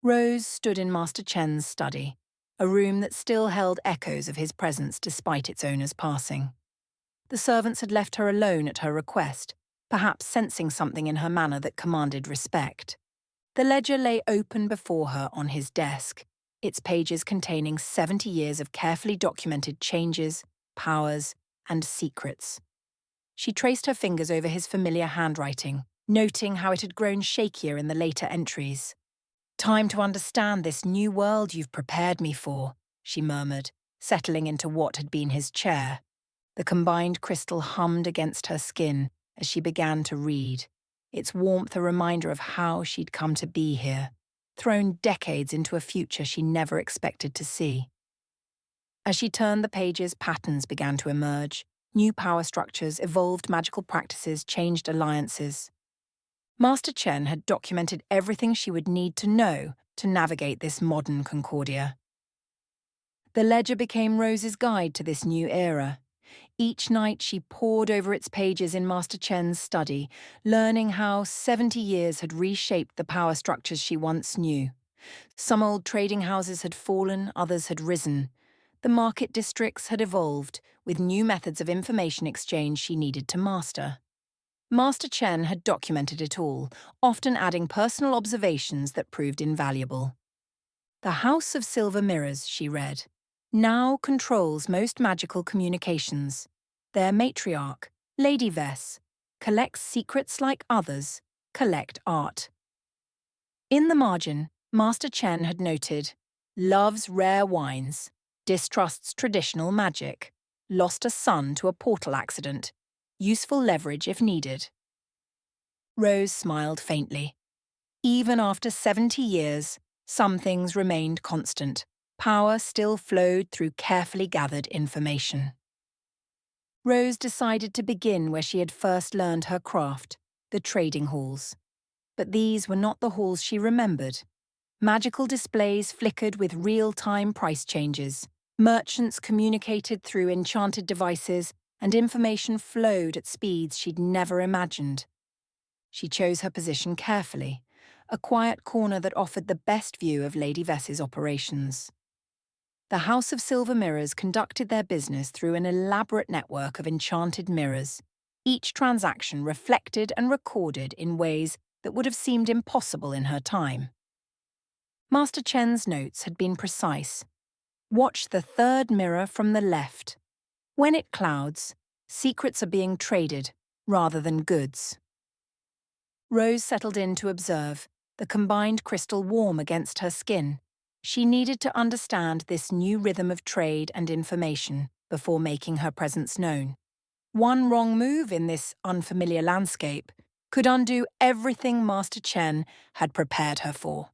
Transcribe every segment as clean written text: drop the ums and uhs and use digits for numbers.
Rose stood in Master Chen's study, a room that still held echoes of his presence despite its owner's passing. The servants had left her alone at her request, perhaps sensing something in her manner that commanded respect. The ledger lay open before her on his desk, its pages containing 70 years of carefully documented changes, powers, and secrets. She traced her fingers over his familiar handwriting, noting how it had grown shakier in the later entries. "Time to understand this new world you've prepared me for," she murmured, settling into what had been his chair. The combined crystal hummed against her skin as she began to read, its warmth a reminder of how she'd come to be here, thrown decades into a future she never expected to see. As she turned the pages, patterns began to emerge. New power structures, evolved magical practices, changed alliances. Master Chen had documented everything she would need to know to navigate this modern Concordia. The ledger became Rose's guide to this new era. Each night she pored over its pages in Master Chen's study, learning how 70 years had reshaped the power structures she once knew. Some old trading houses had fallen, others had risen. The market districts had evolved, with new methods of information exchange she needed to master. Master Chen had documented it all, often adding personal observations that proved invaluable. "The House of Silver Mirrors," she read, "now controls most magical communications. Their matriarch, Lady Vess, collects secrets like others collect art." In the margin, Master Chen had noted, "Loves rare wines, distrusts traditional magic, lost a son to a portal accident, useful leverage if needed." Rose smiled faintly. Even after 70 years, some things remained constant. Power still flowed through carefully gathered information. Rose decided to begin where she had first learned her craft, the trading halls. But these were not the halls she remembered. Magical displays flickered with real-time price changes. Merchants communicated through enchanted devices, and information flowed at speeds she'd never imagined. She chose her position carefully, a quiet corner that offered the best view of Lady Vess's operations. The House of Silver Mirrors conducted their business through an elaborate network of enchanted mirrors, each transaction reflected and recorded in ways that would have seemed impossible in her time. Master Chen's notes had been precise. "Watch the third mirror from the left. When it clouds, secrets are being traded rather than goods." Rose settled in to observe, the combined crystal warm against her skin. She needed to understand this new rhythm of trade and information before making her presence known. One wrong move in this unfamiliar landscape could undo everything Master Chen had prepared her for.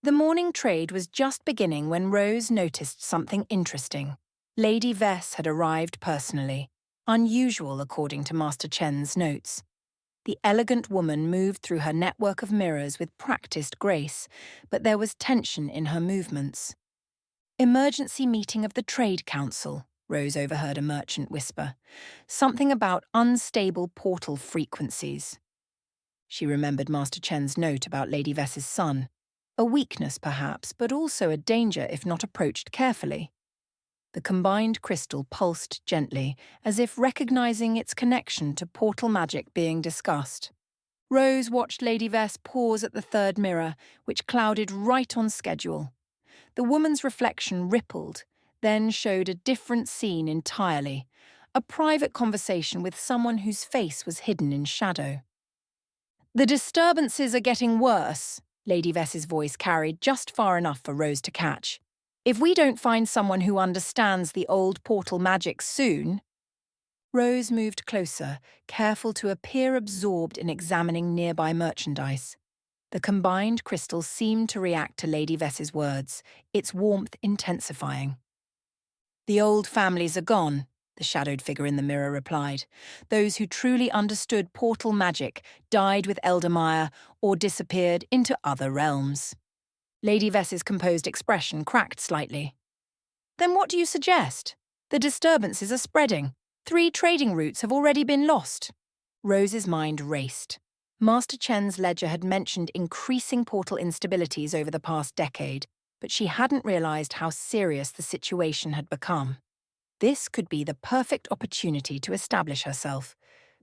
The morning trade was just beginning when Rose noticed something interesting. Lady Vess had arrived personally, unusual according to Master Chen's notes. The elegant woman moved through her network of mirrors with practiced grace, but there was tension in her movements. "Emergency meeting of the Trade Council," Rose overheard a merchant whisper. "Something about unstable portal frequencies." She remembered Master Chen's note about Lady Vess's son. A weakness, perhaps, but also a danger if not approached carefully. The combined crystal pulsed gently, as if recognizing its connection to portal magic being discussed. Rose watched Lady Vess pause at the third mirror, which clouded right on schedule. The woman's reflection rippled, then showed a different scene entirely, a private conversation with someone whose face was hidden in shadow. "The disturbances are getting worse," Lady Vess's voice carried just far enough for Rose to catch. "If we don't find someone who understands the old portal magic soon—" Rose moved closer, careful to appear absorbed in examining nearby merchandise. The combined crystal seemed to react to Lady Vess's words, its warmth intensifying. "The old families are gone," the shadowed figure in the mirror replied. "Those who truly understood portal magic died with Eldermire or disappeared into other realms." Lady Vess's composed expression cracked slightly. "Then what do you suggest? The disturbances are spreading. 3 trading routes have already been lost." Rose's mind raced. Master Chen's ledger had mentioned increasing portal instabilities over the past decade, but she hadn't realized how serious the situation had become. This could be the perfect opportunity to establish herself,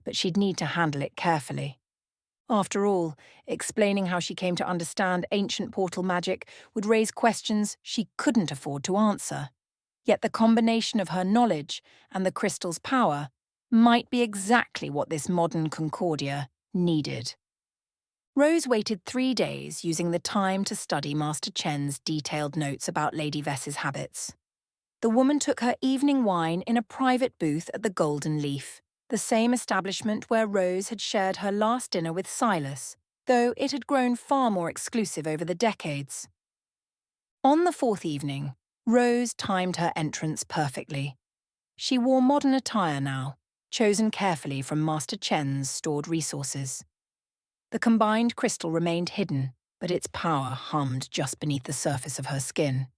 but she'd need to handle it carefully. After all, explaining how she came to understand ancient portal magic would raise questions she couldn't afford to answer. Yet the combination of her knowledge and the crystal's power might be exactly what this modern Concordia needed. Rose waited 3 days, using the time to study Master Chen's detailed notes about Lady Vess's habits. The woman took her evening wine in a private booth at the Golden Leaf, the same establishment where Rose had shared her last dinner with Silas, though it had grown far more exclusive over the decades. On the 4th evening, Rose timed her entrance perfectly. She wore modern attire now, chosen carefully from Master Chen's stored resources. The combined crystal remained hidden, but its power hummed just beneath the surface of her skin.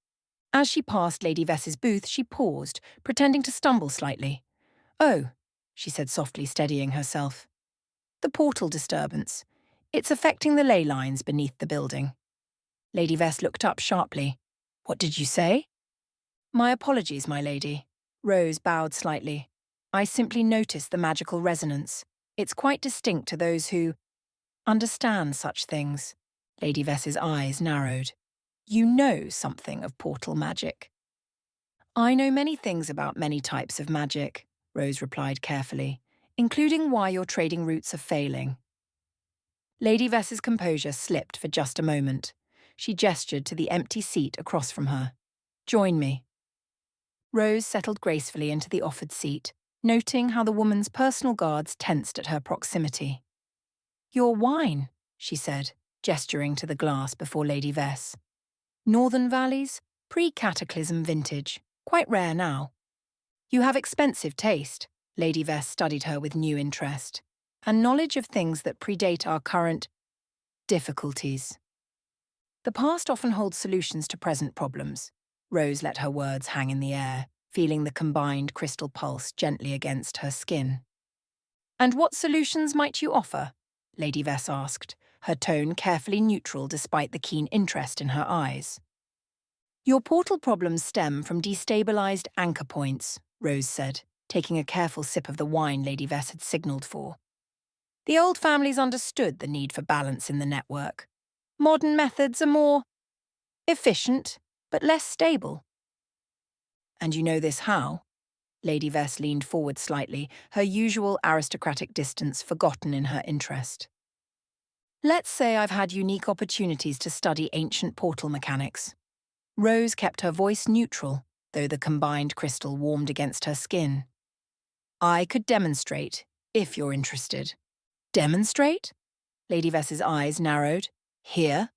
As she passed Lady Vess's booth, she paused, pretending to stumble slightly. "Oh," she said softly, steadying herself. "The portal disturbance. It's affecting the ley lines beneath the building." Lady Vess looked up sharply. "What did you say?" "My apologies, my lady." Rose bowed slightly. "I simply noticed the magical resonance. It's quite distinct to those who understand such things." Lady Vess's eyes narrowed. "You know something of portal magic." "I know many things about many types of magic," Rose replied carefully, "including why your trading routes are failing." Lady Vess's composure slipped for just a moment. She gestured to the empty seat across from her. "Join me." Rose settled gracefully into the offered seat, noting how the woman's personal guards tensed at her proximity. "Your wine," she said, gesturing to the glass before Lady Vess. "Northern Valleys, pre-cataclysm vintage, quite rare now." "You have expensive taste," Lady Vess studied her with new interest, "and knowledge of things that predate our current difficulties." "The past often holds solutions to present problems." Rose let her words hang in the air, feeling the combined crystal pulse gently against her skin. "And what solutions might you offer?" Lady Vess asked, her tone carefully neutral despite the keen interest in her eyes. "Your portal problems stem from destabilized anchor points," Rose said, taking a careful sip of the wine Lady Vess had signalled for. "The old families understood the need for balance in the network. Modern methods are more efficient, but less stable." "And you know this how?" Lady Vess leaned forward slightly, her usual aristocratic distance forgotten in her interest. "Let's say I've had unique opportunities to study ancient portal mechanics." Rose kept her voice neutral, though the combined crystal warmed against her skin. "I could demonstrate, if you're interested." "Demonstrate?" Lady Vess's eyes narrowed. "Here?"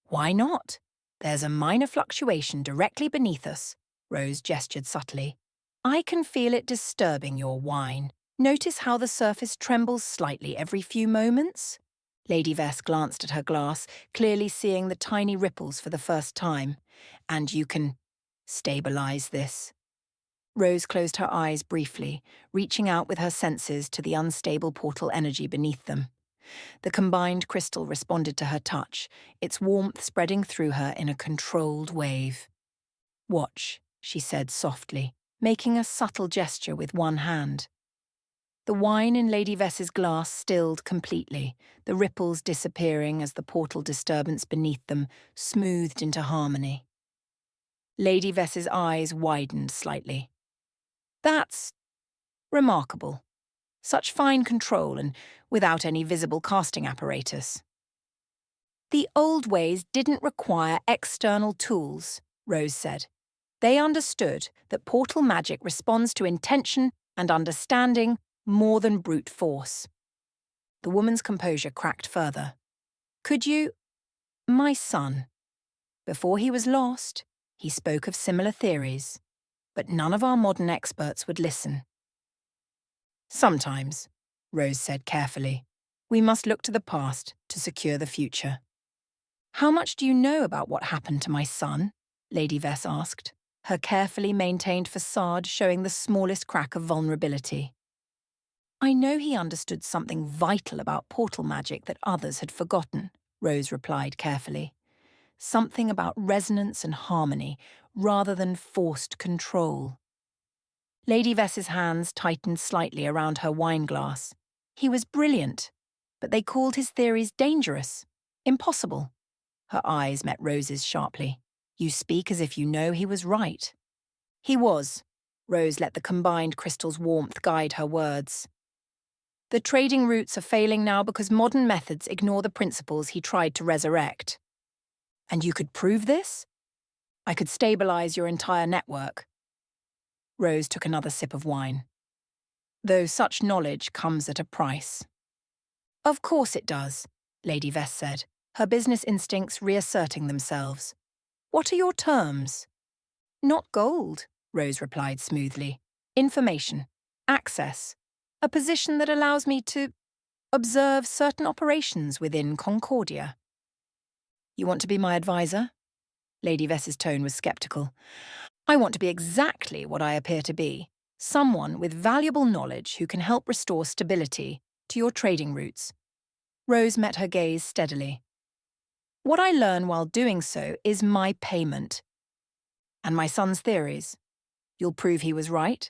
"Why not? There's a minor fluctuation directly beneath us." Rose gestured subtly. "I can feel it disturbing your wine. Notice how the surface trembles slightly every few moments?" Lady Vess glanced at her glass, clearly seeing the tiny ripples for the first time. "And you can stabilize this." Rose closed her eyes briefly, reaching out with her senses to the unstable portal energy beneath them. The combined crystal responded to her touch, its warmth spreading through her in a controlled wave. "Watch," she said softly, making a subtle gesture with one hand. The wine in Lady Vess's glass stilled completely, the ripples disappearing as the portal disturbance beneath them smoothed into harmony. Lady Vess's eyes widened slightly. "That's remarkable. Such fine control and without any visible casting apparatus." "The old ways didn't require external tools," Rose said. "They understood that portal magic responds to intention and understanding more than brute force." The woman's composure cracked further. "Could you— My son. Before he was lost, he spoke of similar theories, but none of our modern experts would listen." "Sometimes," Rose said carefully, "we must look to the past to secure the future." "How much do you know about what happened to my son?" Lady Vess asked, her carefully maintained facade showing the smallest crack of vulnerability. I know he understood something vital about portal magic that others had forgotten, Rose replied carefully. Something about resonance and harmony, rather than forced control. Lady Vess's hands tightened slightly around her wineglass. He was brilliant, but they called his theories dangerous, impossible. Her eyes met Rose's sharply. You speak as if you know he was right. He was. Rose let the combined crystal's warmth guide her words. The trading routes are failing now because modern methods ignore the principles he tried to resurrect. And you could prove this? I could stabilize your entire network. Rose took another sip of wine. Though such knowledge comes at a price. Of course it does, Lady Vess said, her business instincts reasserting themselves. What are your terms? Not gold, Rose replied smoothly. Information. Access. A position that allows me to observe certain operations within Concordia. You want to be my advisor? Lady Vess's tone was sceptical. I want to be exactly what I appear to be, someone with valuable knowledge who can help restore stability to your trading routes. Rose met her gaze steadily. What I learn while doing so is my payment. And my son's theories. You'll prove he was right?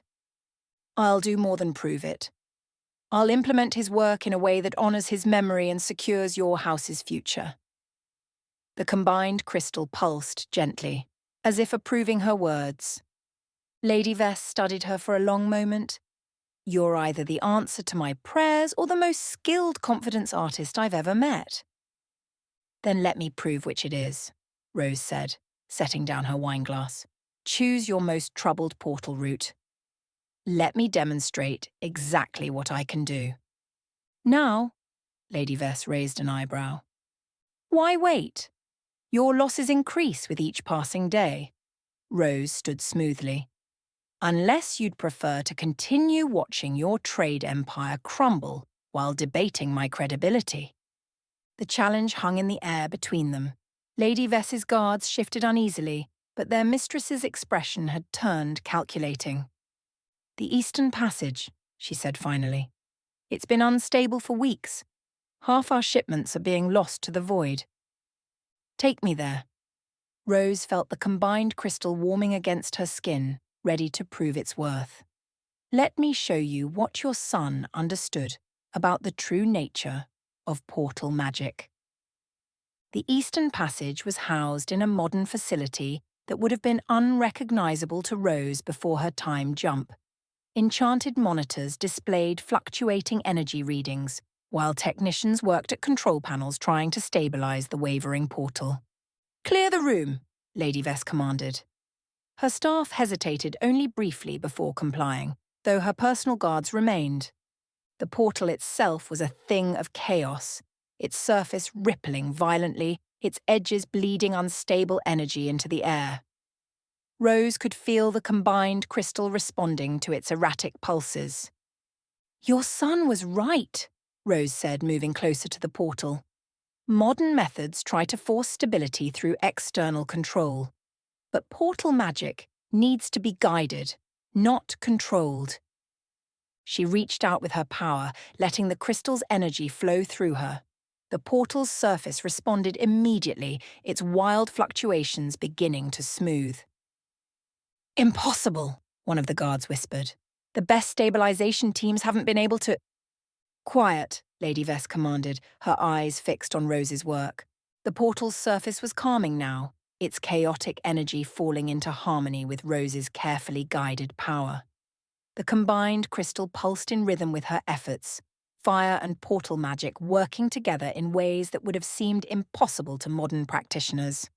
I'll do more than prove it. I'll implement his work in a way that honors his memory and secures your house's future. The combined crystal pulsed gently, as if approving her words. Lady Vess studied her for a long moment. You're either the answer to my prayers or the most skilled confidence artist I've ever met. Then let me prove which it is, Rose said, setting down her wineglass. Choose your most troubled portal route. Let me demonstrate exactly what I can do. Now, Lady Vess raised an eyebrow. Why wait? Your losses increase with each passing day. Rose stood smoothly. Unless you'd prefer to continue watching your trade empire crumble while debating my credibility. The challenge hung in the air between them. Lady Vess's guards shifted uneasily, but their mistress's expression had turned calculating. The Eastern Passage, she said finally. It's been unstable for weeks. Half our shipments are being lost to the void. Take me there. Rose felt the combined crystal warming against her skin, ready to prove its worth. Let me show you what your son understood about the true nature of portal magic. The Eastern Passage was housed in a modern facility that would have been unrecognizable to Rose before her time jump. Enchanted monitors displayed fluctuating energy readings, while technicians worked at control panels trying to stabilize the wavering portal. Clear the room, Lady Vess commanded. Her staff hesitated only briefly before complying, though her personal guards remained. The portal itself was a thing of chaos, its surface rippling violently, its edges bleeding unstable energy into the air. Rose could feel the combined crystal responding to its erratic pulses. Your son was right, Rose said, moving closer to the portal. Modern methods try to force stability through external control. But portal magic needs to be guided, not controlled. She reached out with her power, letting the crystal's energy flow through her. The portal's surface responded immediately, its wild fluctuations beginning to smooth. Impossible, one of the guards whispered. The best stabilization teams haven't been able to— Quiet, Lady Vess commanded, her eyes fixed on Rose's work. The portal's surface was calming now, its chaotic energy falling into harmony with Rose's carefully guided power. The combined crystal pulsed in rhythm with her efforts, fire and portal magic working together in ways that would have seemed impossible to modern practitioners.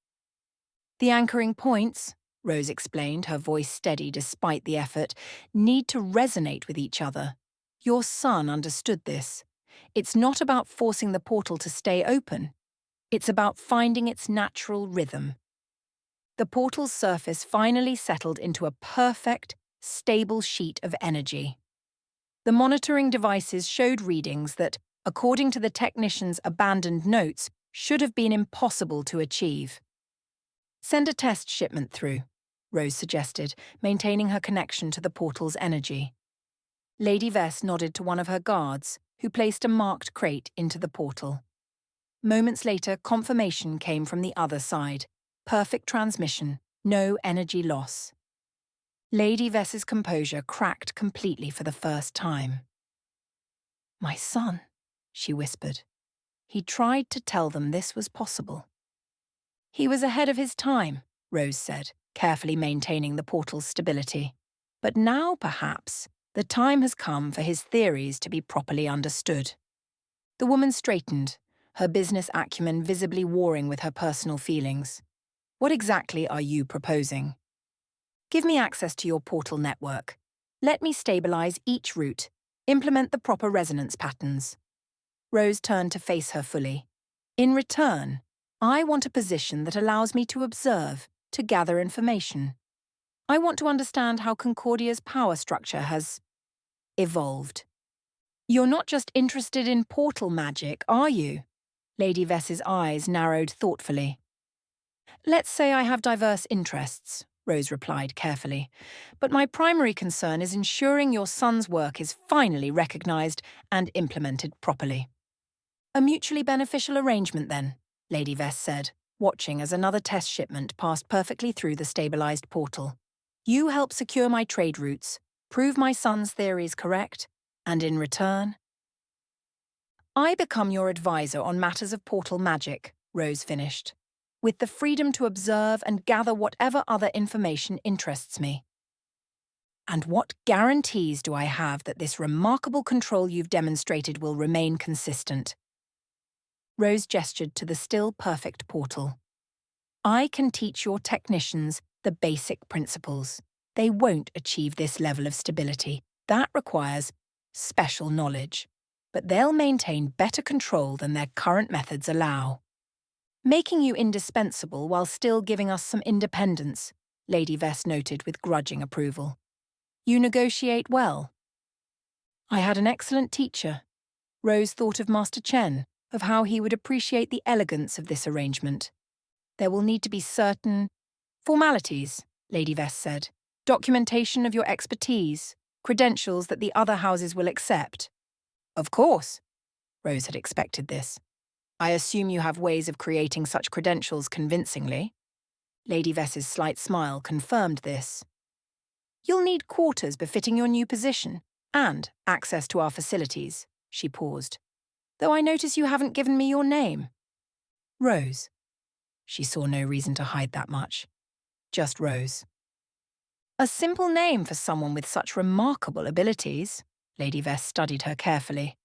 The anchoring points, Rose explained, her voice steady despite the effort, need to resonate with each other. Your son understood this. It's not about forcing the portal to stay open. It's about finding its natural rhythm. The portal's surface finally settled into a perfect, stable sheet of energy. The monitoring devices showed readings that, according to the technician's abandoned notes, should have been impossible to achieve. Send a test shipment through, Rose suggested, maintaining her connection to the portal's energy. Lady Vess nodded to one of her guards, who placed a marked crate into the portal. Moments later, confirmation came from the other side. Perfect transmission, no energy loss. Lady Vess's composure cracked completely for the first time. "My son," she whispered. He tried to tell them this was possible. "He was ahead of his time," Rose said, carefully maintaining the portal's stability. "But now, perhaps, the time has come for his theories to be properly understood." The woman straightened, her business acumen visibly warring with her personal feelings. "What exactly are you proposing?" "Give me access to your portal network. Let me stabilize each route, implement the proper resonance patterns." Rose turned to face her fully. "In return, I want a position that allows me to observe, to gather information. I want to understand how Concordia's power structure has evolved." "You're not just interested in portal magic, are you?" Lady Vess's eyes narrowed thoughtfully. "Let's say I have diverse interests," Rose replied carefully. "But my primary concern is ensuring your son's work is finally recognized and implemented properly." "A mutually beneficial arrangement, then," Lady Vess said, watching as another test shipment passed perfectly through the stabilized portal. "You help secure my trade routes, prove my son's theories correct, and in return—" "I become your advisor on matters of portal magic," Rose finished, "with the freedom to observe and gather whatever other information interests me." "And what guarantees do I have that this remarkable control you've demonstrated will remain consistent?" Rose gestured to the still perfect portal. "I can teach your technicians the basic principles. They won't achieve this level of stability. That requires special knowledge. But they'll maintain better control than their current methods allow." "Making you indispensable while still giving us some independence," Lady Vess noted with grudging approval. "You negotiate well." "I had an excellent teacher." Rose thought of Master Chen, of how he would appreciate the elegance of this arrangement. "There will need to be certain formalities," Lady Vess said. "Documentation of your expertise, credentials that the other houses will accept." "Of course." Rose had expected this. "I assume you have ways of creating such credentials convincingly." Lady Vess's slight smile confirmed this. "You'll need quarters befitting your new position, and access to our facilities," she paused. "Though I notice you haven't given me your name." "Rose." She saw no reason to hide that much. Just Rose. "A simple name for someone with such remarkable abilities." Lady Vess studied her carefully.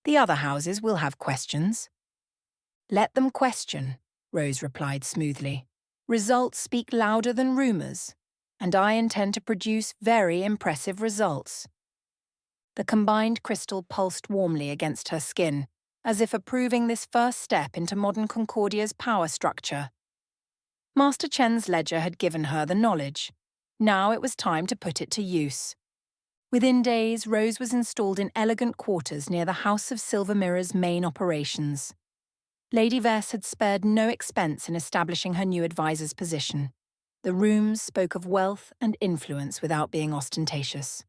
"The other houses will have questions." "Let them question," Rose replied smoothly. "Results speak louder than rumours, and I intend to produce very impressive results." The combined crystal pulsed warmly against her skin, as if approving this first step into modern Concordia's power structure. Master Chen's ledger had given her the knowledge. Now it was time to put it to use. Within days, Rose was installed in elegant quarters near the House of Silver Mirror's main operations. Lady Vess had spared no expense in establishing her new advisor's position. The rooms spoke of wealth and influence without being ostentatious.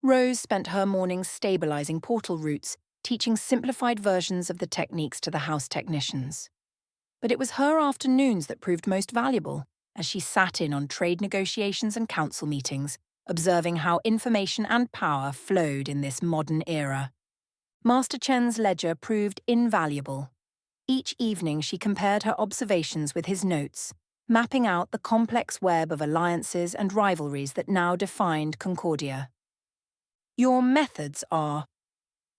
Rose spent her mornings stabilizing portal routes, teaching simplified versions of the techniques to the house technicians. But it was her afternoons that proved most valuable, as she sat in on trade negotiations and council meetings, observing how information and power flowed in this modern era. Master Chen's ledger proved invaluable. Each evening she compared her observations with his notes, mapping out the complex web of alliances and rivalries that now defined Concordia. "Your methods are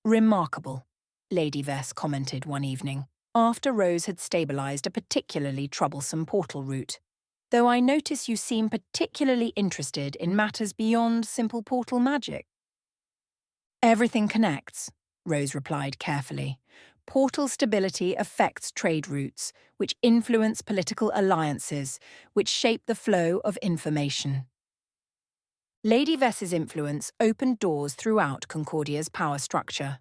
remarkable," Lady Vess commented one evening, after Rose had stabilized a particularly troublesome portal route. "Though I notice you seem particularly interested in matters beyond simple portal magic." "Everything connects," Rose replied carefully. "Portal stability affects trade routes, which influence political alliances, which shape the flow of information." Lady Vess's influence opened doors throughout Concordia's power structure.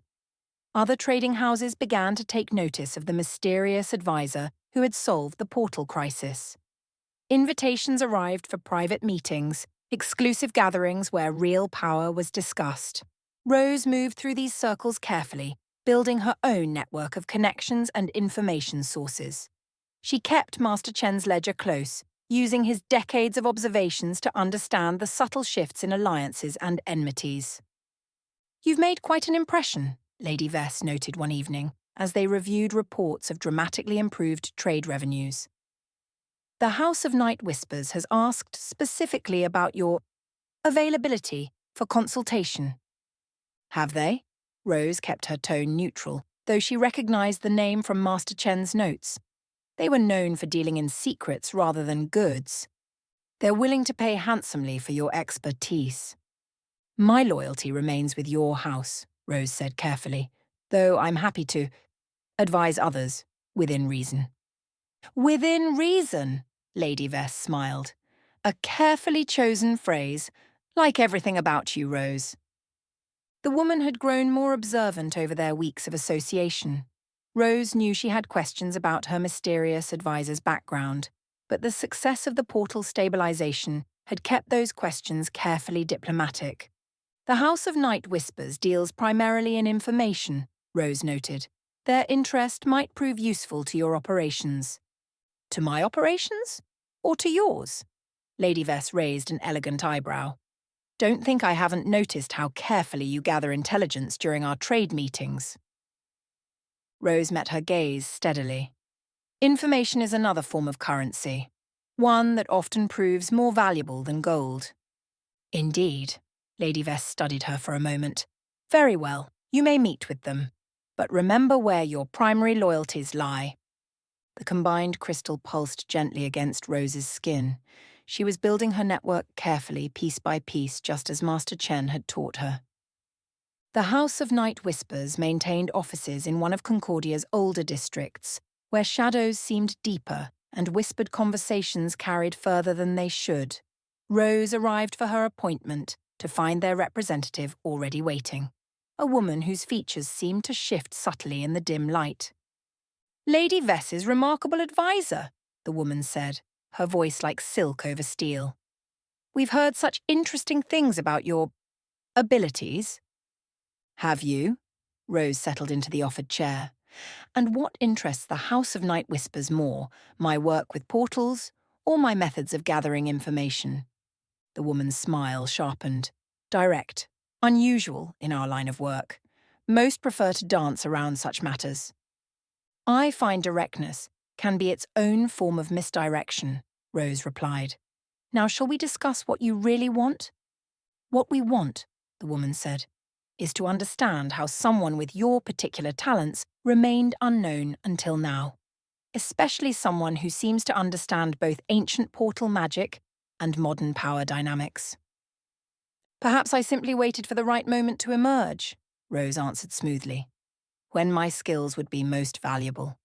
Other trading houses began to take notice of the mysterious advisor who had solved the portal crisis. Invitations arrived for private meetings, Exclusive gatherings where real power was discussed. Rose moved through these circles carefully, building her own network of connections and information sources. She kept Master Chen's ledger close, using his decades of observations to understand the subtle shifts in alliances and enmities. "You've made quite an impression," Lady Vess noted one evening, as they reviewed reports of dramatically improved trade revenues. "The House of Night Whispers has asked specifically about your availability for consultation." "Have they?" Rose kept her tone neutral, though she recognized the name from Master Chen's notes. They were known for dealing in secrets rather than goods. "They're willing to pay handsomely for your expertise." "My loyalty remains with your house," Rose said carefully, "though I'm happy to advise others, within reason." "Within reason," Lady Vess smiled. "A carefully chosen phrase, like everything about you, Rose." The woman had grown more observant over their weeks of association. Rose knew she had questions about her mysterious advisor's background, but the success of the portal stabilization had kept those questions carefully diplomatic. "The House of Night Whispers deals primarily in information," Rose noted. "Their interest might prove useful to your operations." "To my operations? Or to yours?" Lady Vess raised an elegant eyebrow. "Don't think I haven't noticed how carefully you gather intelligence during our trade meetings." Rose met her gaze steadily. "Information is another form of currency, one that often proves more valuable than gold." "Indeed." Lady Vess studied her for a moment. "Very well, you may meet with them. But remember where your primary loyalties lie." The combined crystal pulsed gently against Rose's skin. She was building her network carefully, piece by piece, just as Master Chen had taught her. The House of Night Whispers maintained offices in one of Concordia's older districts, where shadows seemed deeper and whispered conversations carried further than they should. Rose arrived for her appointment to find their representative already waiting, a woman whose features seemed to shift subtly in the dim light. "Lady Vess's remarkable advisor," the woman said, her voice like silk over steel. "We've heard such interesting things about your abilities." "Have you?" Rose settled into the offered chair. "And what interests the House of Night Whispers more, my work with portals or my methods of gathering information?" The woman's smile sharpened. "Direct. Unusual in our line of work. Most prefer to dance around such matters." "I find directness can be its own form of misdirection," Rose replied. "Now shall we discuss what you really want?" "What we want," the woman said, "is to understand how someone with your particular talents remained unknown until now, especially someone who seems to understand both ancient portal magic and modern power dynamics." "Perhaps I simply waited for the right moment to emerge," Rose answered smoothly, "when my skills would be most valuable."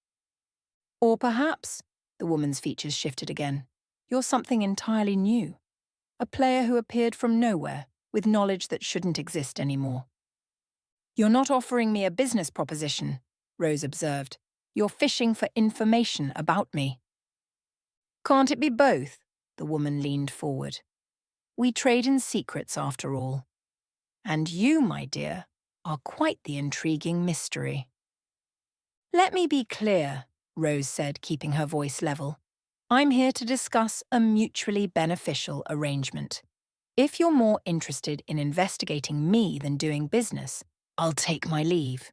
"Or perhaps," the woman's features shifted again, "you're something entirely new, a player who appeared from nowhere with knowledge that shouldn't exist anymore." "You're not offering me a business proposition," Rose observed. "You're fishing for information about me." "Can't it be both?" The woman leaned forward. "We trade in secrets, after all. And you, my dear, are quite the intriguing mystery." "Let me be clear," Rose said, keeping her voice level. "I'm here to discuss a mutually beneficial arrangement. If you're more interested in investigating me than doing business, I'll take my leave."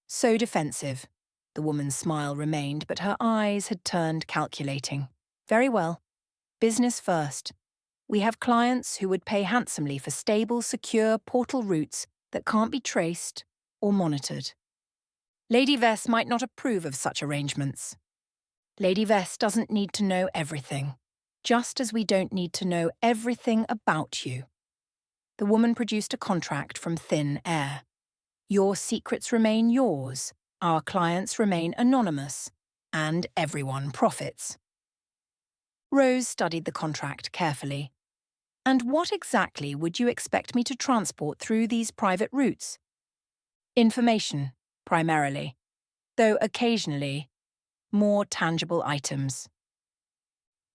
So defensive. The woman's smile remained, but her eyes had turned calculating. "Very well. Business first. We have clients who would pay handsomely for stable, secure portal routes that can't be traced or monitored. Lady Vess might not approve of such arrangements. Lady Vess doesn't need to know everything, just as we don't need to know everything about you." The woman produced a contract from thin air. "Your secrets remain yours, our clients remain anonymous, and everyone profits." Rose studied the contract carefully. "And what exactly would you expect me to transport through these private routes?" "Information, primarily, though occasionally more tangible items."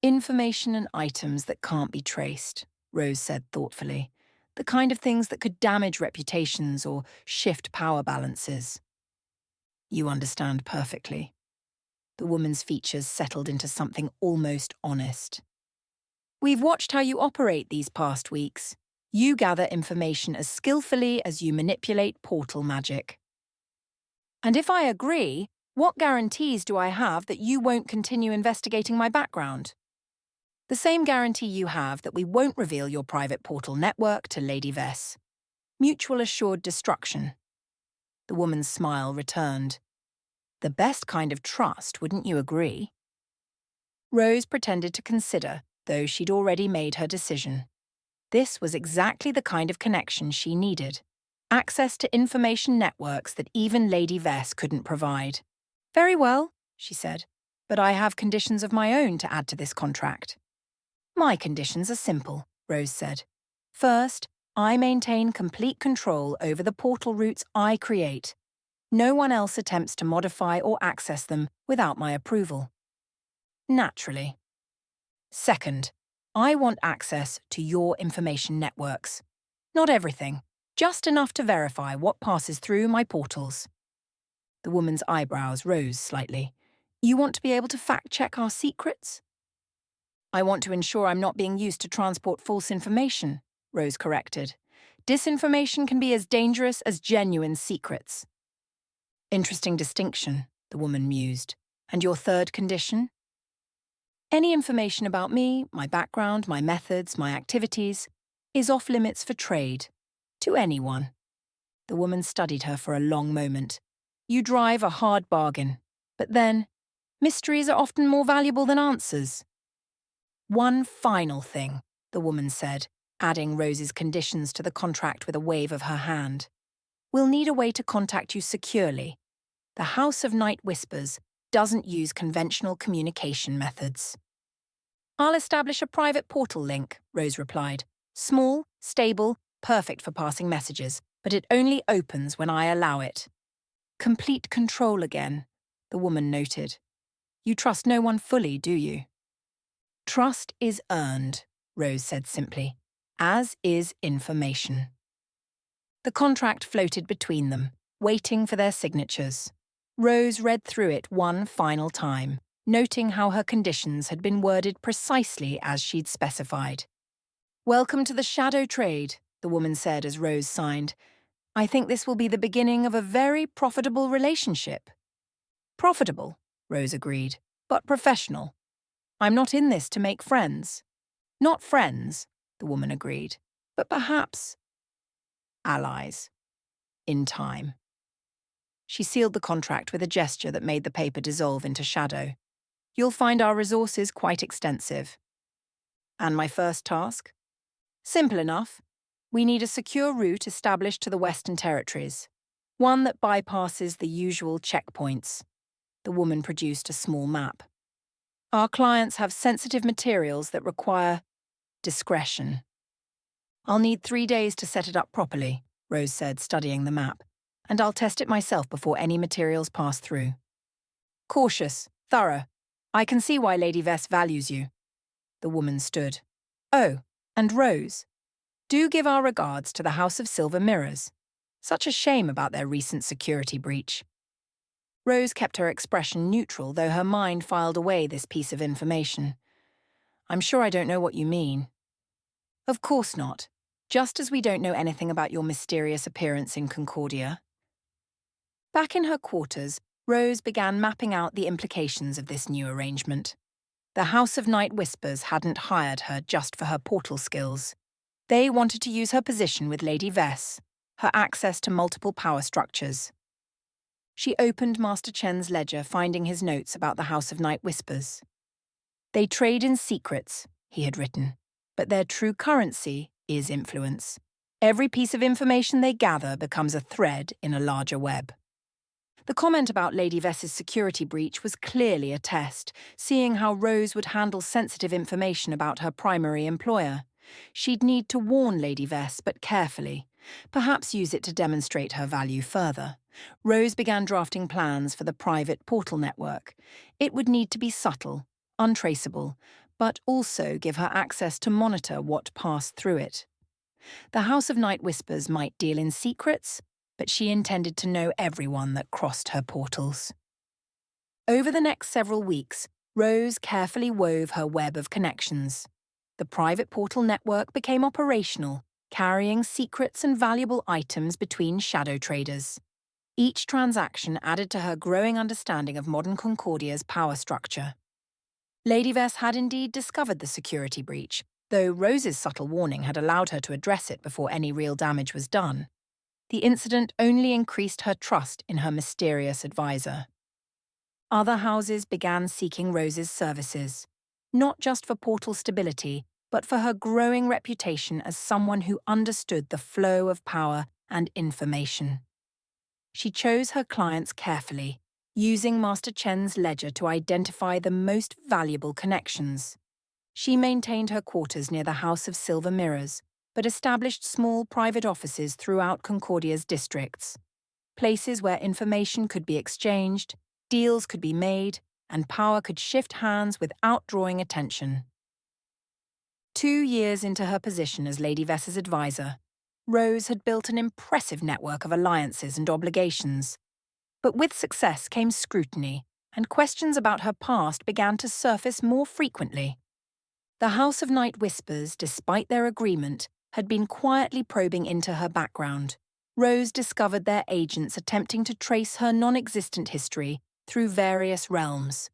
"Information and items that can't be traced," Rose said thoughtfully. The kind of things that could damage reputations or shift power balances. You understand perfectly. The woman's features settled into something almost honest. We've watched how you operate these past weeks. You gather information as skillfully as you manipulate portal magic. And if I agree, what guarantees do I have that you won't continue investigating my background? The same guarantee you have that we won't reveal your private portal network to Lady Vess. Mutual assured destruction. The woman's smile returned. The best kind of trust, wouldn't you agree? Rose pretended to consider, though she'd already made her decision. This was exactly the kind of connection she needed. Access to information networks that even Lady Vess couldn't provide. Very well, she said, but I have conditions of my own to add to this contract. My conditions are simple, Rose said. First, I maintain complete control over the portal routes I create. No one else attempts to modify or access them without my approval. Naturally. Second, I want access to your information networks. Not everything, just enough to verify what passes through my portals. The woman's eyebrows rose slightly. You want to be able to fact-check our secrets? I want to ensure I'm not being used to transport false information, Rose corrected. Disinformation can be as dangerous as genuine secrets. Interesting distinction, the woman mused. And your third condition? Any information about me, my background, my methods, my activities, is off limits for trade. To anyone. The woman studied her for a long moment. You drive a hard bargain. But then, mysteries are often more valuable than answers. One final thing, the woman said, adding Rose's conditions to the contract with a wave of her hand. We'll need a way to contact you securely. The House of Night Whispers doesn't use conventional communication methods. I'll establish a private portal link, Rose replied. Small, stable, perfect for passing messages, but it only opens when I allow it. Complete control again, the woman noted. You trust no one fully, do you? Trust is earned, Rose said simply, as is information. The contract floated between them, waiting for their signatures. Rose read through it one final time, noting how her conditions had been worded precisely as she'd specified. Welcome to the shadow trade, the woman said as Rose signed. I think this will be the beginning of a very profitable relationship. Profitable, Rose agreed, but professional. I'm not in this to make friends. Not friends, the woman agreed, but perhaps allies. In time. She sealed the contract with a gesture that made the paper dissolve into shadow. You'll find our resources quite extensive. And my first task? Simple enough. We need a secure route established to the Western Territories. One that bypasses the usual checkpoints. The woman produced a small map. Our clients have sensitive materials that require discretion. I'll need 3 days to set it up properly, Rose said, studying the map, and I'll test it myself before any materials pass through. Cautious, thorough. I can see why Lady Vess values you. The woman stood. Oh, and Rose. Do give our regards to the House of Silver Mirrors. Such a shame about their recent security breach. Rose kept her expression neutral, though her mind filed away this piece of information. I'm sure I don't know what you mean. Of course not. Just as we don't know anything about your mysterious appearance in Concordia. Back in her quarters, Rose began mapping out the implications of this new arrangement. The House of Night Whispers hadn't hired her just for her portal skills. They wanted to use her position with Lady Vess, her access to multiple power structures. She opened Master Chen's ledger, finding his notes about the House of Night Whispers. They trade in secrets, he had written, but their true currency is influence. Every piece of information they gather becomes a thread in a larger web. The comment about Lady Vess's security breach was clearly a test, seeing how Rose would handle sensitive information about her primary employer. She'd need to warn Lady Vess, but carefully. Perhaps use it to demonstrate her value further. Rose began drafting plans for the private portal network. It would need to be subtle, untraceable, but also give her access to monitor what passed through it. The House of Night Whispers might deal in secrets, but she intended to know everyone that crossed her portals. Over the next several weeks, Rose carefully wove her web of connections. The private portal network became operational, carrying secrets and valuable items between shadow traders. Each transaction added to her growing understanding of modern Concordia's power structure. Lady Vess had indeed discovered the security breach, though Rose's subtle warning had allowed her to address it before any real damage was done. The incident only increased her trust in her mysterious advisor. Other houses began seeking Rose's services, not just for portal stability, but for her growing reputation as someone who understood the flow of power and information. She chose her clients carefully, using Master Chen's ledger to identify the most valuable connections. She maintained her quarters near the House of Silver Mirrors, but established small private offices throughout Concordia's districts, places where information could be exchanged, deals could be made, and power could shift hands without drawing attention. 2 years into her position as Lady Vess's advisor, Rose had built an impressive network of alliances and obligations. But with success came scrutiny, and questions about her past began to surface more frequently. The House of Night Whispers, despite their agreement, had been quietly probing into her background. Rose discovered their agents attempting to trace her non-existent history through various realms.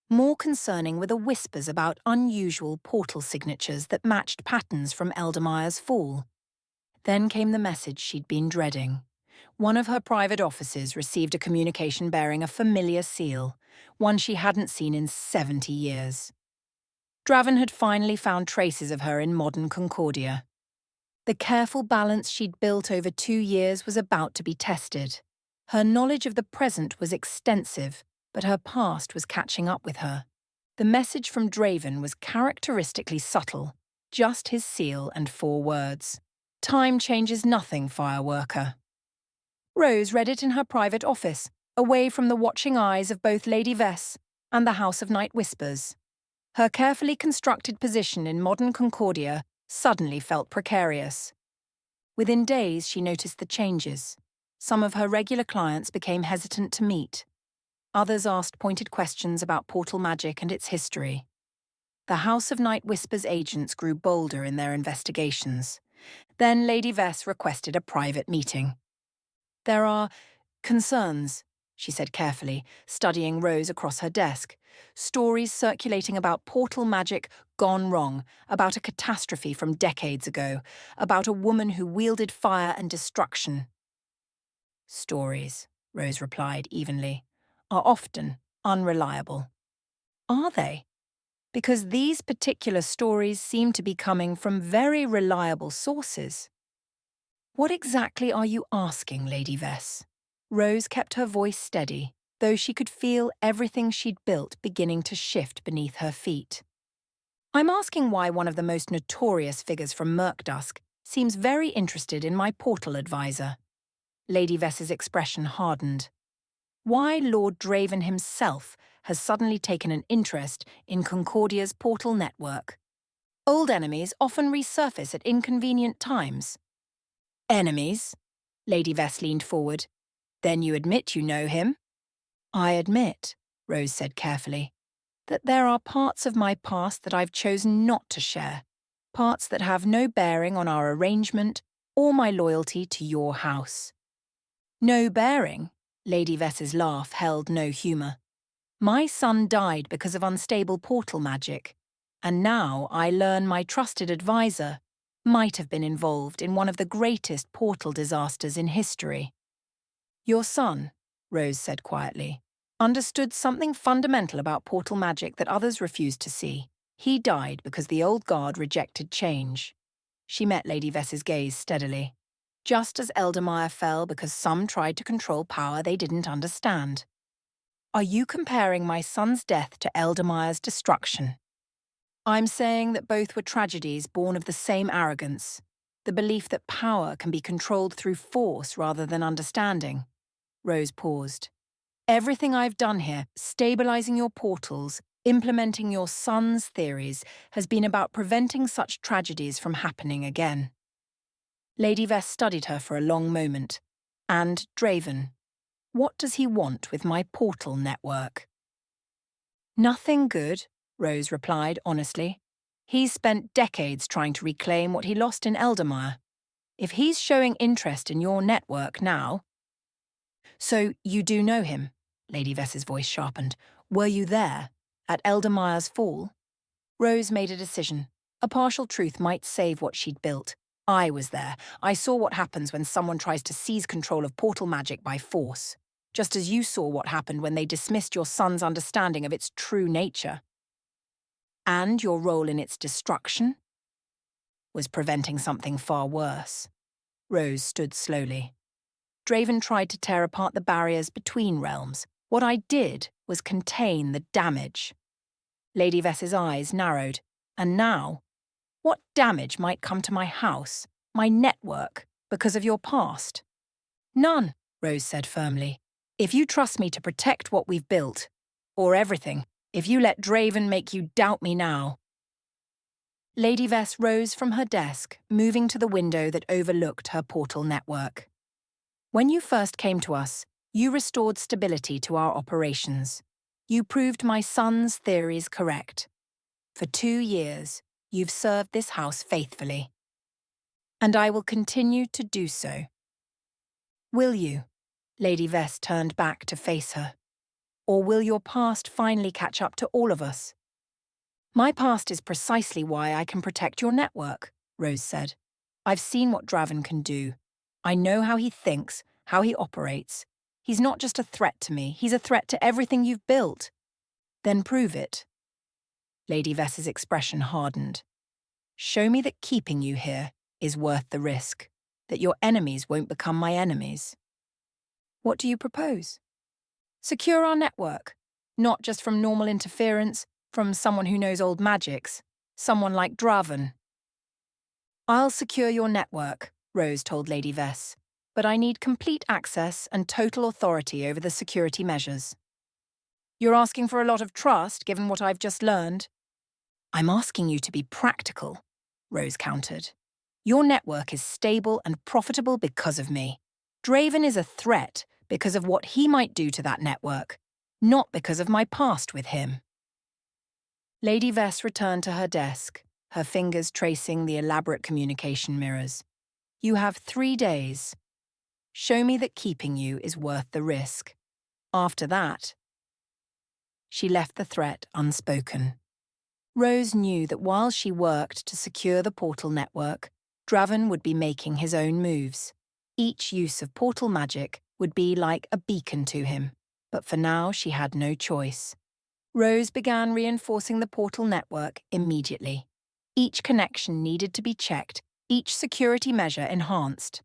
More concerning were the whispers about unusual portal signatures that matched patterns from Eldermire's fall. Then came the message she'd been dreading. One of her private offices received a communication bearing a familiar seal, one she hadn't seen in 70 years. Draven had finally found traces of her in modern Concordia. The careful balance she'd built over 2 years was about to be tested. Her knowledge of the present was extensive, but her past was catching up with her. The message from Draven was characteristically subtle, just his seal and 4 words. Time changes nothing, fireworker. Rose read it in her private office, away from the watching eyes of both Lady Vess and the House of Night Whispers. Her carefully constructed position in modern Concordia suddenly felt precarious. Within days, she noticed the changes. Some of her regular clients became hesitant to meet. Others asked pointed questions about portal magic and its history. The House of Night Whispers agents grew bolder in their investigations. Then Lady Vess requested a private meeting. "There are concerns," she said carefully, studying Rose across her desk. "Stories circulating about portal magic gone wrong, about a catastrophe from decades ago, about a woman who wielded fire and destruction." "Stories," Rose replied evenly, "are often unreliable." "Are they? Because these particular stories seem to be coming from very reliable sources." "What exactly are you asking, Lady Vess?" Rose kept her voice steady, though she could feel everything she'd built beginning to shift beneath her feet. "I'm asking why one of the most notorious figures from Murkdusk seems very interested in my portal advisor." Lady Vess's expression hardened. "Why Lord Draven himself has suddenly taken an interest in Concordia's portal network. Old enemies often resurface at inconvenient times." "Enemies?" Lady Vess leaned forward. "Then you admit you know him?" "I admit," Rose said carefully, "that there are parts of my past that I've chosen not to share, parts that have no bearing on our arrangement or my loyalty to your house." "No bearing?" Lady Vess's laugh held no humour. "My son died because of unstable portal magic, and now I learn my trusted advisor might have been involved in one of the greatest portal disasters in history." "Your son," Rose said quietly, "understood something fundamental about portal magic that others refused to see. He died because the old guard rejected change." She met Lady Vess's gaze steadily. "Just as Eldermire fell because some tried to control power they didn't understand." "Are you comparing my son's death to Eldermire's destruction?" "I'm saying that both were tragedies born of the same arrogance, the belief that power can be controlled through force rather than understanding." Rose paused. "Everything I've done here, stabilizing your portals, Implementing your son's theories has been about preventing such tragedies from happening again. Lady Vess studied her for a long moment. And Draven, what does he want with my portal network? Nothing good, Rose replied honestly. He's spent decades trying to reclaim what he lost in Eldermire. If he's showing interest in your network now... So you do know him? Lady Vess's voice sharpened. Were you there, at Eldermire's fall? Rose made a decision. A partial truth might save what she'd built. I was there. I saw what happens when someone tries to seize control of portal magic by force. Just as you saw what happened when they dismissed your son's understanding of its true nature. And your role in its destruction was preventing something far worse. Rose stood slowly. Draven tried to tear apart the barriers between realms. What I did was contain the damage. Lady Vess's eyes narrowed. And now, what damage might come to my house, my network, because of your past? None, Rose said firmly. If you trust me to protect what we've built, or everything, if you let Draven make you doubt me now. Lady Vess rose from her desk, moving to the window that overlooked her portal network. When you first came to us, you restored stability to our operations. You proved my son's theories correct. For 2 years, you've served this house faithfully. And I will continue to do so. Will you? Lady Vess turned back to face her. Or will your past finally catch up to all of us? My past is precisely why I can protect your network, Rose said. I've seen what Draven can do. I know how he thinks, how he operates. He's not just a threat to me, he's a threat to everything you've built. Then prove it. Lady Vess's expression hardened. Show me that keeping you here is worth the risk, that your enemies won't become my enemies. What do you propose? Secure our network, not just from normal interference, from someone who knows old magics, someone like Draven. I'll secure your network, Rose told Lady Vess, but I need complete access and total authority over the security measures. You're asking for a lot of trust, given what I've just learned. I'm asking you to be practical, Rose countered. Your network is stable and profitable because of me. Draven is a threat because of what he might do to that network, not because of my past with him. Lady Vess returned to her desk, her fingers tracing the elaborate communication mirrors. You have 3 days. Show me that keeping you is worth the risk. After that... She left the threat unspoken. Rose knew that while she worked to secure the portal network, Draven would be making his own moves. Each use of portal magic would be like a beacon to him, but for now she had no choice. Rose began reinforcing the portal network immediately. Each connection needed to be checked, each security measure enhanced.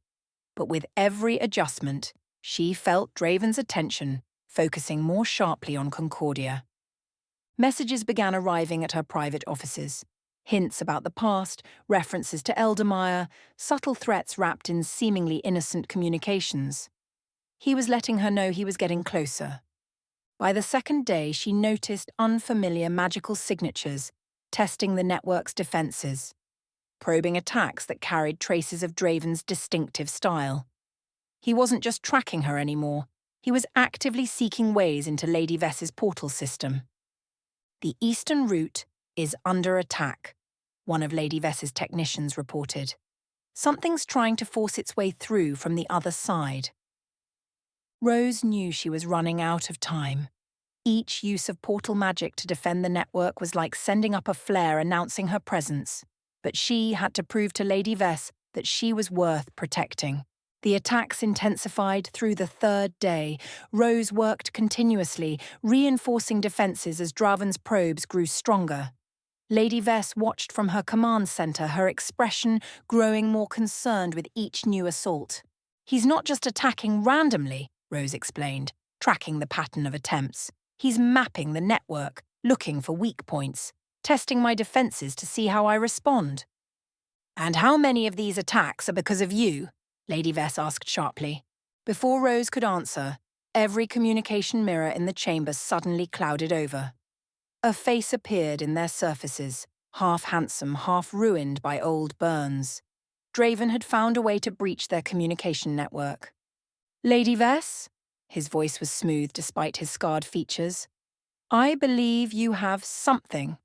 But with every adjustment, she felt Draven's attention focusing more sharply on Concordia. Messages began arriving at her private offices. Hints about the past, references to Eldermire, subtle threats wrapped in seemingly innocent communications. He was letting her know he was getting closer. By the second day, she noticed unfamiliar magical signatures, testing the network's defenses, probing attacks that carried traces of Draven's distinctive style. He wasn't just tracking her anymore, he was actively seeking ways into Lady Vess's portal system. The eastern route is under attack, one of Lady Vess's technicians reported. Something's trying to force its way through from the other side. Rose knew she was running out of time. Each use of portal magic to defend the network was like sending up a flare announcing her presence. But she had to prove to Lady Vess that she was worth protecting. The attacks intensified through the 3rd day. Rose worked continuously, reinforcing defences as Draven's probes grew stronger. Lady Vess watched from her command centre, her expression growing more concerned with each new assault. He's not just attacking randomly, Rose explained, tracking the pattern of attempts. He's mapping the network, looking for weak points, testing my defences to see how I respond. And how many of these attacks are because of you? Lady Vess asked sharply. Before Rose could answer, every communication mirror in the chamber suddenly clouded over. A face appeared in their surfaces, half handsome, half ruined by old burns. Draven had found a way to breach their communication network. "Lady Vess?" His voice was smooth despite his scarred features. "I believe you have something,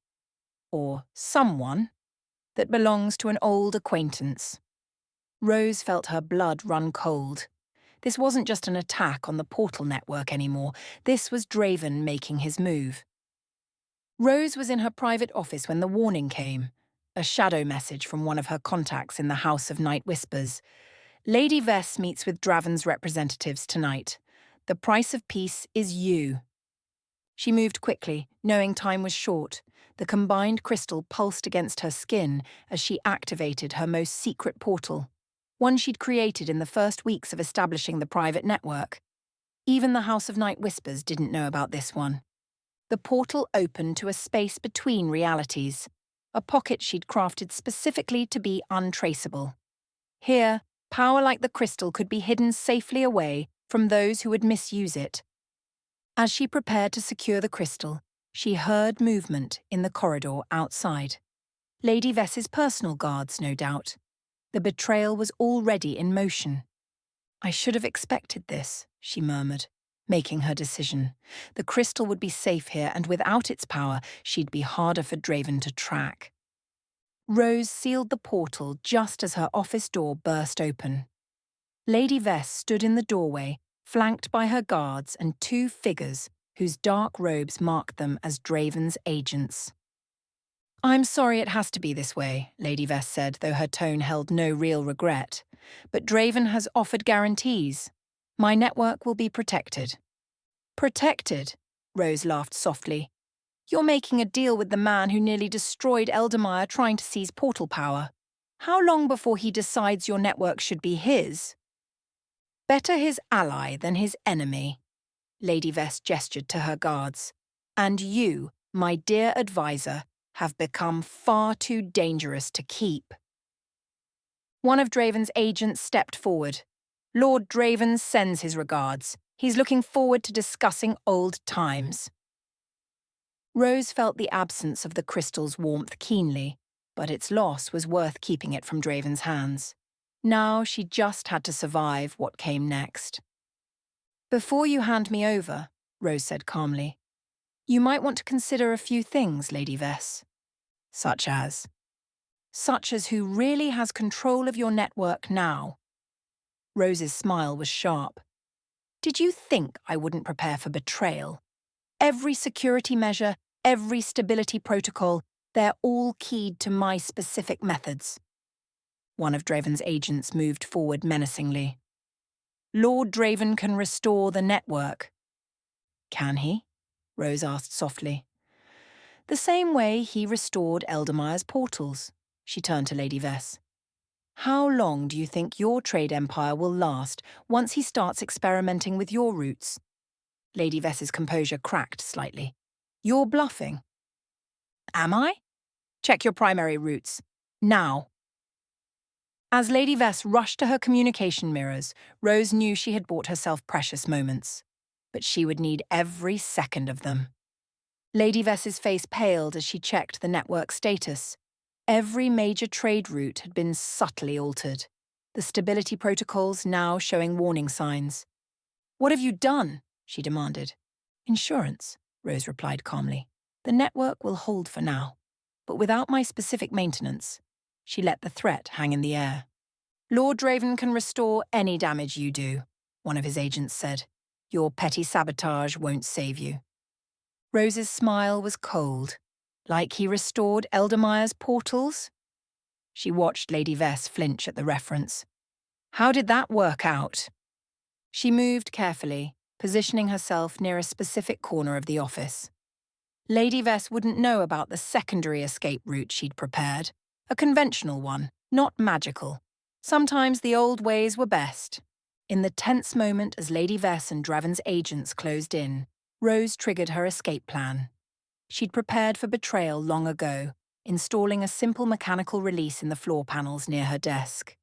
or someone, that belongs to an old acquaintance." Rose felt her blood run cold. This wasn't just an attack on the portal network anymore. This was Draven making his move. Rose was in her private office when the warning came, a shadow message from one of her contacts in the House of Night Whispers. "Lady Vess meets with Draven's representatives tonight. The price of peace is you." She moved quickly, knowing time was short. The combined crystal pulsed against her skin as she activated her most secret portal, one she'd created in the first weeks of establishing the private network. Even the House of Night Whispers didn't know about this one. The portal opened to a space between realities, a pocket she'd crafted specifically to be untraceable. Here, power like the crystal could be hidden safely away from those who would misuse it. As she prepared to secure the crystal, she heard movement in the corridor outside. Lady Vess's personal guards, no doubt. The betrayal was already in motion. "I should have expected this," she murmured, making her decision. The crystal would be safe here, and without its power, she'd be harder for Draven to track. Rose sealed the portal just as her office door burst open. Lady Vess stood in the doorway, flanked by her guards and two figures whose dark robes marked them as Draven's agents. "I'm sorry it has to be this way," Lady Vess said, though her tone held no real regret. "But Draven has offered guarantees. My network will be protected." "Protected?" Rose laughed softly. "You're making a deal with the man who nearly destroyed Eldermire trying to seize portal power. How long before he decides your network should be his?" "Better his ally than his enemy," Lady Vess gestured to her guards. "And you, my dear advisor, have become far too dangerous to keep." One of Draven's agents stepped forward. "Lord Draven sends his regards. He's looking forward to discussing old times." Rose felt the absence of the crystal's warmth keenly, but its loss was worth keeping it from Draven's hands. Now she just had to survive what came next. "Before you hand me over," Rose said calmly, "you might want to consider a few things, Lady Vess." "Such as?" "Such as who really has control of your network now." Rose's smile was sharp. "Did you think I wouldn't prepare for betrayal? Every security measure, every stability protocol, they're all keyed to my specific methods." One of Draven's agents moved forward menacingly. "Lord Draven can restore the network." "Can he?" Rose asked softly. "The same way he restored Eldermire's portals." She turned to Lady Vess. "How long do you think your trade empire will last once he starts experimenting with your routes?" Lady Vess's composure cracked slightly. "You're bluffing." "Am I? Check your primary routes. Now." As Lady Vess rushed to her communication mirrors, Rose knew she had bought herself precious moments. But she would need every second of them. Lady Vess's face paled as she checked the network status. Every major trade route had been subtly altered, the stability protocols now showing warning signs. "What have you done?" she demanded. "Insurance," Rose replied calmly. "The network will hold for now, but without my specific maintenance." She let the threat hang in the air. "Lord Draven can restore any damage you do," one of his agents said. "Your petty sabotage won't save you." Rose's smile was cold. "Like he restored Eldermire's portals?" She watched Lady Vess flinch at the reference. "How did that work out?" She moved carefully, positioning herself near a specific corner of the office. Lady Vess wouldn't know about the secondary escape route she'd prepared, a conventional one, not magical. Sometimes the old ways were best. In the tense moment as Lady Vess and Draven's agents closed in, Rose triggered her escape plan. She'd prepared for betrayal long ago, installing a simple mechanical release in the floor panels near her desk.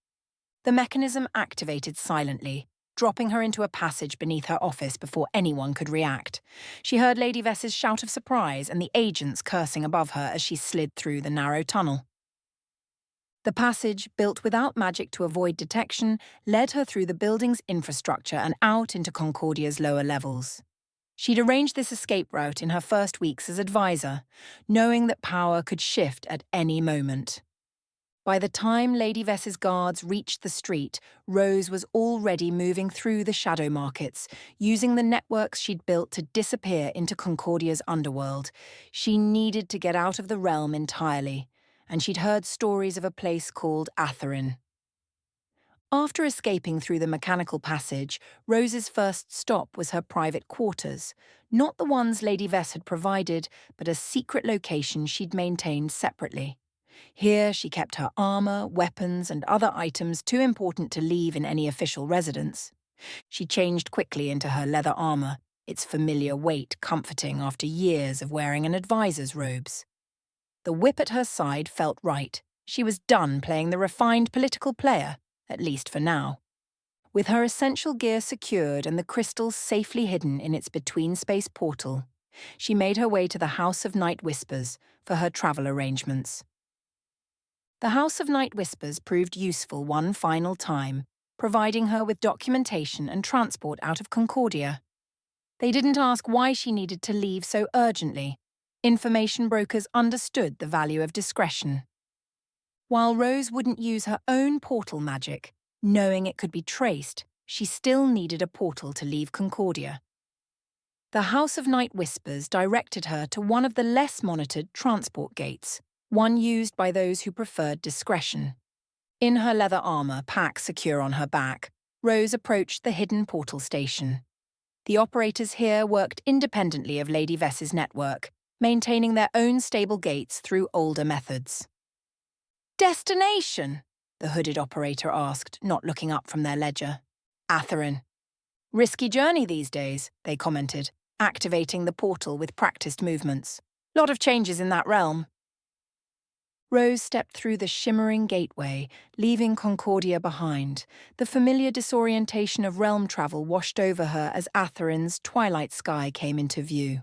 The mechanism activated silently, dropping her into a passage beneath her office before anyone could react. She heard Lady Vess's shout of surprise and the agents cursing above her as she slid through the narrow tunnel. The passage, built without magic to avoid detection, led her through the building's infrastructure and out into Concordia's lower levels. She'd arranged this escape route in her first weeks as advisor, knowing that power could shift at any moment. By the time Lady Vess's guards reached the street, Rose was already moving through the shadow markets, using the networks she'd built to disappear into Concordia's underworld. She needed to get out of the realm entirely, and she'd heard stories of a place called Atherin. After escaping through the mechanical passage, Rose's first stop was her private quarters, not the ones Lady Vess had provided, but a secret location she'd maintained separately. Here she kept her armor, weapons, and other items too important to leave in any official residence. She changed quickly into her leather armor, its familiar weight comforting after years of wearing an advisor's robes. The whip at her side felt right. She was done playing the refined political player, at least for now. With her essential gear secured and the crystals safely hidden in its between-space portal, she made her way to the House of Night Whispers for her travel arrangements. The House of Night Whispers proved useful one final time, providing her with documentation and transport out of Concordia. They didn't ask why she needed to leave so urgently. Information brokers understood the value of discretion. While Rose wouldn't use her own portal magic, knowing it could be traced, she still needed a portal to leave Concordia. The House of Night Whispers directed her to one of the less monitored transport gates, one used by those who preferred discretion. In her leather armor, pack secure on her back, Rose approached the hidden portal station. The operators here worked independently of Lady Vess's network, maintaining their own stable gates through older methods. "Destination?" the hooded operator asked, not looking up from their ledger. "Atherin." "Risky journey these days," they commented, activating the portal with practiced movements. "Lot of changes in that realm." Rose stepped through the shimmering gateway, leaving Concordia behind. The familiar disorientation of realm travel washed over her as Atherin's twilight sky came into view.